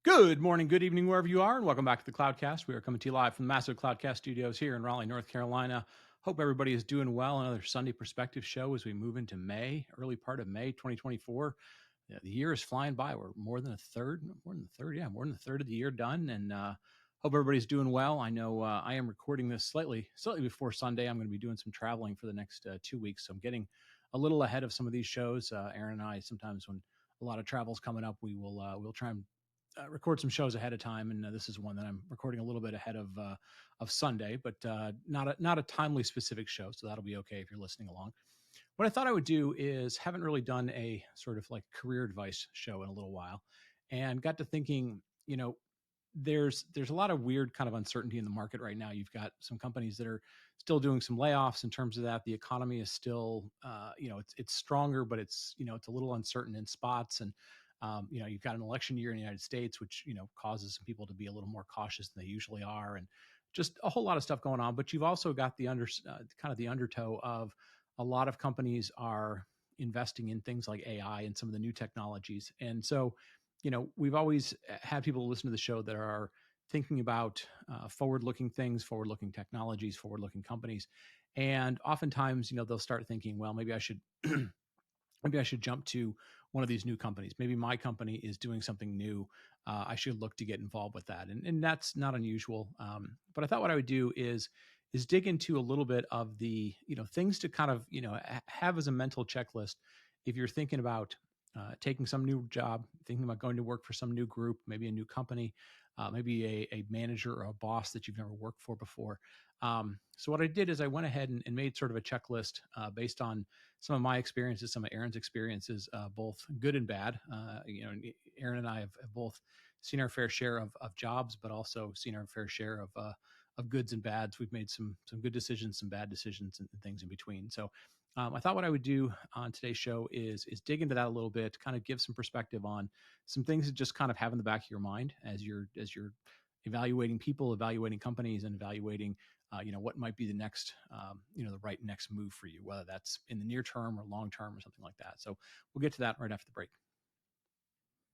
Good morning, good evening, wherever you are, and welcome back to the Cloudcast. We are coming to you live from the massive Cloudcast studios here in Raleigh, North Carolina. Hope everybody is doing well. Another Sunday Perspective show as we move into May, early part of May 2024. Yeah, the year is flying by. We're more than a third of the year done, and hope everybody's doing well. I know I am recording this slightly before Sunday. I'm going to be doing some traveling for the next 2 weeks, so I'm getting a little ahead of some of these shows. Aaron and I sometimes, when a lot of travel's coming up, we'll try and record some shows ahead of time, and this is one that I'm recording a little bit ahead of Sunday, but not a timely specific show, so that'll be okay if you're listening along. What I thought I would do is haven't really done a sort of like career advice show in a little while, and got to thinking, there's a lot of weird kind of uncertainty in the market right now. You've got some companies that are still doing some layoffs in terms of that. The economy is still, it's stronger, but it's a little uncertain in spots. And you've got an election year in the United States, which causes some people to be a little more cautious than they usually are, and just a whole lot of stuff going on. But you've also got the kind of the undertow of a lot of companies are investing in things like AI and some of the new technologies, and so we've always had people listen to the show that are thinking about forward-looking things, forward-looking technologies, forward-looking companies, and oftentimes, they'll start thinking, well, maybe I should jump to one of these new companies. Maybe my company is doing something new. I should look to get involved with that, and that's not unusual. But I thought what I would do is dig into a little bit of the things to kind of have as a mental checklist if you're thinking about taking some new job, thinking about going to work for some new group, maybe a new company, maybe a manager or a boss that you've never worked for before. So what I did is I went ahead and made sort of a checklist based on some of my experiences, some of Aaron's experiences, both good and bad. Aaron and I have both seen our fair share of jobs, but also seen our fair share of goods and bads. We've made some good decisions, some bad decisions, and things in between. So I thought what I would do on today's show is dig into that a little bit, kind of give some perspective on some things to just kind of have in the back of your mind as you're evaluating people, evaluating companies, and evaluating what might be the next the right next move for you, whether that's in the near term or long term or something like that. So we'll get to that right after the break.